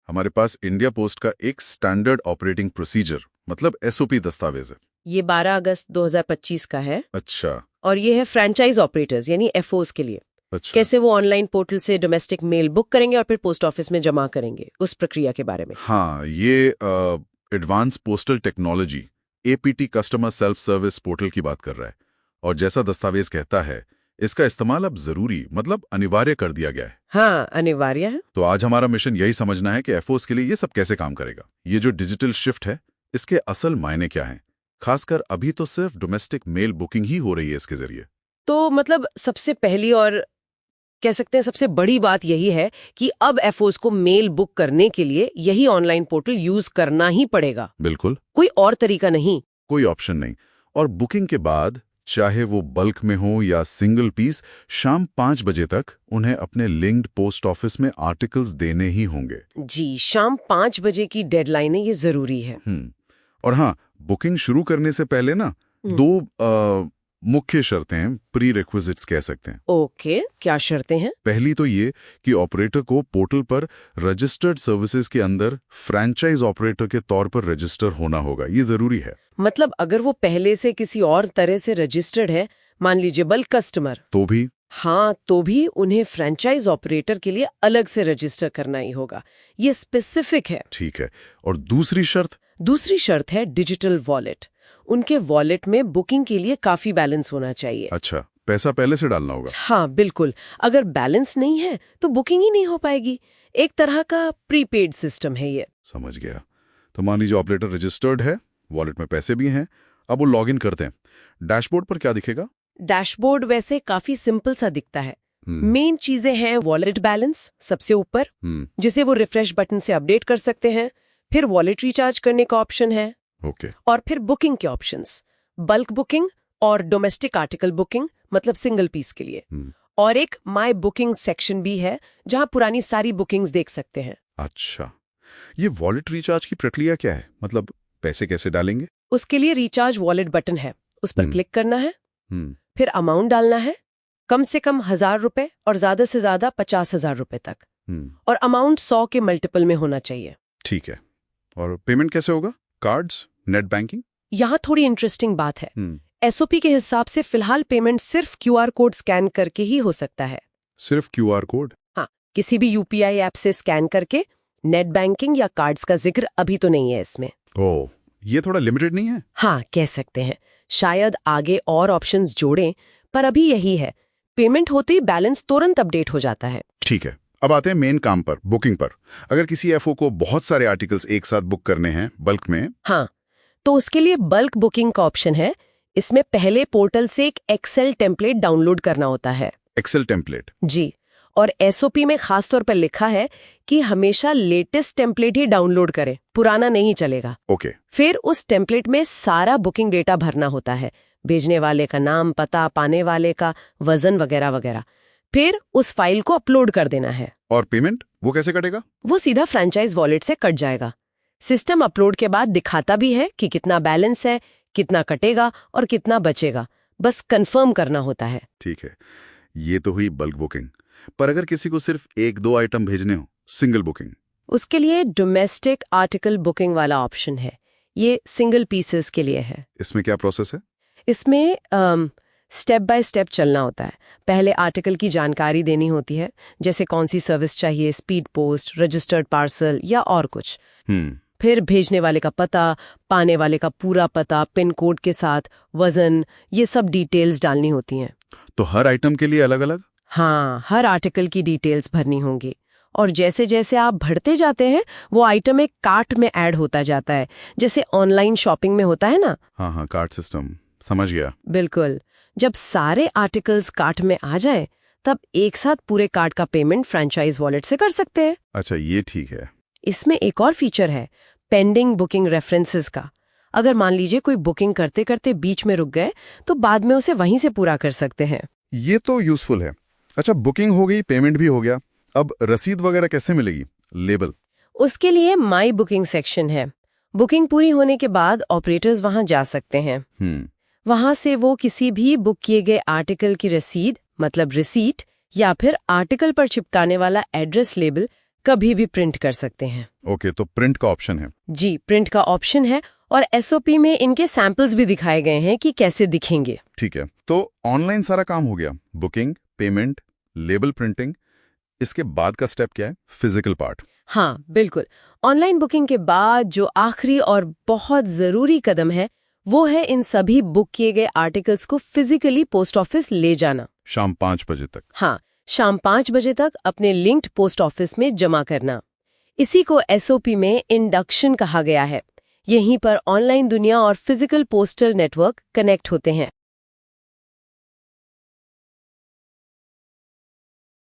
हमारे पास India post का एक स्टैंडर्ड ऑपरेटिंग प्रोसीजर मतलब एसओपी दस्तावेज है। ये 12 अगस्त 2025 का है। अच्छा। और ये है फ्रेंचाइज ऑपरेटर्स यानी एफओस के लिए। अच्छा। कैसे वो ऑनलाइन पोर्टल से डोमेस्टिक मेल बुक करेंगे और फिर पोस्ट ऑफिस में जमा करेंगे, उस प्रक्रिया के बारे में। हाँ, ये advance postal technology APT customer self service portal की बात कर रहा है। और जैसा दस्तावेज कहता है, इसका इस्तेमाल अब जरूरी मतलब अनिवार्य कर दिया गया है। हाँ, अनिवार्य है। तो आज हमारा मिशन यही समझना है कि एफओस के लिए ये सब कैसे काम करेगा। ये जो डिजिटल शिफ्ट है, इसके असल मायने क्या हैं? खासकर अभी तो सिर्फ डोमेस्टिक मेल बुकिंग ही हो रही है इसके जरिए। तो मतलब सबसे पहली और कह सकते हैं सबसे बड़ी बात यही है कि अब एफओस को मेल बुक करने के लिए यही ऑनलाइन पोर्टल यूज करना ही पड़ेगा। बिल्कुल, कोई और तरीका नहीं, कोई ऑप्शन नहीं। और बुकिंग के बाद चाहे वो बल्क में हो या सिंगल पीस, शाम 5 बजे तक उन्हें अपने लिंक्ड पोस्ट ऑफिस में आर्टिकल्स देने ही होंगे। जी, शाम 5 बजे की डेडलाइन है, ये जरूरी है। और हाँ, बुकिंग शुरू करने से पहले ना 2 मुख्य शर्तें हैं, प्री रिक्विजिट्स कह सकते हैं। ओके, क्या शर्तें हैं? पहली तो ये कि ऑपरेटर को पोर्टल पर रजिस्टर्ड सर्विसेज के अंदर फ्रैंचाइज ऑपरेटर के तौर पर रजिस्टर होना होगा। ये जरूरी है। मतलब अगर वो पहले से किसी और तरह से रजिस्टर्ड है, मान लीजिए बल्क कस्टमर, तो भी हाँ, तो भी उन्हें फ्रैंचाइज ऑपरेटर के लिए अलग से रजिस्टर करना ही होगा। ये स्पेसिफिक है। ठीक है। और दूसरी शर्त है डिजिटल वॉलेट। उनके वॉलेट में बुकिंग के लिए काफी बैलेंस होना चाहिए। अच्छा, पैसा पहले से डालना होगा। हाँ बिल्कुल, अगर बैलेंस नहीं है तो बुकिंग ही नहीं हो पाएगी। एक तरह का प्रीपेड सिस्टम है ये। समझ गया। तो मान लीजिए ऑपरेटर रजिस्टर्ड है, वॉलेट में पैसे भी हैं, अब वो लॉगिन करते हैं। डैशबोर्ड पर क्या दिखेगा? डैशबोर्ड वैसे काफी सिंपल सा दिखता है। मेन चीजें हैं वॉलेट बैलेंस सबसे ऊपर, जिसे वो रिफ्रेश बटन से अपडेट कर सकते हैं। फिर वॉलेट रिचार्ज करने का ऑप्शन है। ओके। और फिर बुकिंग के ऑप्शंस, बल्क बुकिंग और डोमेस्टिक आर्टिकल बुकिंग मतलब सिंगल पीस के लिए। और एक माय बुकिंग सेक्शन भी है जहां पुरानी सारी बुकिंग्स देख सकते हैं। अच्छा, ये वॉलेट रिचार्ज की प्रक्रिया क्या है? मतलब पैसे कैसे डालेंगे? उसके लिए रिचार्ज वॉलेट बटन है, उस पर क्लिक करना है। फिर अमाउंट डालना है, कम से कम 1000 रुपए और ज्यादा से ज्यादा 50,000 रुपए तक। और अमाउंट 100 के मल्टीपल में होना चाहिए। ठीक है। और पेमेंट कैसे होगा? Cards, net banking? यहाँ थोड़ी इंटरेस्टिंग बात है। एसओपी के हिसाब से फिलहाल पेमेंट सिर्फ क्यूआर कोड स्कैन करके ही हो सकता है। सिर्फ क्यूआर कोड? हाँ, किसी भी यूपीआई ऐप से स्कैन करके। नेट बैंकिंग या कार्ड्स का जिक्र अभी तो नहीं है इसमें। ओह, ये थोड़ा लिमिटेड नहीं है? हाँ, कह सकते हैं। शायद आगे और ऑप्शंस जोड़ें, पर अभी यही है। पेमेंट होते ही बैलेंस तुरंत अपडेट हो जाता है। ठीक है। अब आते हैं मेन काम पर, बुकिंग पर। अगर किसी एफओ को बहुत सारे आर्टिकल्स एक साथ बुक करने हैं बल्क में, हाँ, तो उसके लिए बल्क बुकिंग का ऑप्शन है। इसमें पहले पोर्टल से एक एक्सेल टेम्पलेट डाउनलोड करना होता है। Excel template? जी, और एसओपी में खास तौर पर लिखा है कि हमेशा लेटेस्ट टेम्पलेट ही डाउनलोड करें, पुराना नहीं चलेगा। ओके। फिर उस टेम्पलेट में सारा बुकिंग डेटा भरना होता है, भेजने वाले का नाम, पता, पाने वाले का वजन वगैरह वगैरह। फिर उस फाइल को अपलोड कर देना है। और पेमेंट वो कैसे कटेगा? वो सीधा फ्रैंचाइज वॉलेट से कट जाएगा। सिस्टम अपलोड के बाद दिखाता भी है कि कितना बैलेंस है, कितना कटेगा और कितना बचेगा। बस कंफर्म करना होता है। ठीक है, ये तो हुई बल्क बुकिंग। पर अगर किसी को सिर्फ 1-2 आइटम भेजने हो, सिंगल बुकिंग, उसके लिए डोमेस्टिक आर्टिकल बुकिंग वाला ऑप्शन है। ये सिंगल पीसेस के लिए है। इसमें क्या प्रोसेस है? इसमें स्टेप बाय स्टेप चलना होता है। पहले आर्टिकल की जानकारी देनी होती है, जैसे कौन सी सर्विस चाहिए, स्पीड पोस्ट, रजिस्टर्ड पार्सल या और कुछ। फिर भेजने वाले का पता, पाने वाले का पूरा पता, पिन कोड के साथ, वजन, ये सब डिटेल्स डालनी होती हैं। तो हर आइटम के लिए अलग अलग? हाँ, हर आर्टिकल की डिटेल्स भरनी होंगी। और जैसे जैसे आप भरते जाते हैं, वो आइटम एक कार्ट में ऐड होता जाता है, जैसे ऑनलाइन शॉपिंग में होता है ना। हाँ, कार्ट सिस्टम, समझ गया। बिल्कुल। जब सारे आर्टिकल्स कार्ट में आ जाएं, तब एक साथ पूरे कार्ट का पेमेंट फ्रैंचाइज वॉलेट से कर सकते हैं। अच्छा, ये ठीक है। इसमें एक और फीचर है, पेंडिंग बुकिंग रेफरेंसेस का। अगर मान लीजिए कोई बुकिंग करते करते बीच में रुक गए, तो बाद में उसे वहीं से पूरा कर सकते हैं। ये तो यूजफुल है। अच्छा, बुकिंग हो गई, पेमेंट भी हो गया, अब रसीद वगैरह कैसे मिलेगी? लेबल? उसके लिए माई बुकिंग सेक्शन है। बुकिंग पूरी होने के बाद ऑपरेटर्स वहां जा सकते हैं। वहां से वो किसी भी बुक किए गए आर्टिकल की रसीद मतलब रिसीट या फिर आर्टिकल पर चिपकाने वाला एड्रेस लेबल कभी भी प्रिंट कर सकते हैं। ओके, तो प्रिंट का ऑप्शन है। जी, प्रिंट का ऑप्शन है और एसओपी में इनके सैंपल्स भी दिखाए गए हैं कि कैसे दिखेंगे। ठीक है, तो ऑनलाइन सारा काम हो गया, बुकिंग, पेमेंट, लेबल प्रिंटिंग। इसके बाद का स्टेप क्या है? Physical part. हाँ, बिल्कुल। ऑनलाइन बुकिंग के बाद जो आखिरी और बहुत ज़रूरी कदम है, वो है इन सभी बुक किए गए आर्टिकल्स को फिजिकली पोस्ट ऑफिस ले जाना। शाम 5 बजे तक। हाँ, शाम 5 बजे तक अपने लिंक्ड पोस्ट ऑफिस में जमा करना। इसी को एसओपी में इंडक्शन कहा गया है। यहीं पर ऑनलाइन दुनिया और फिजिकल पोस्टल नेटवर्क कनेक्ट होते हैं।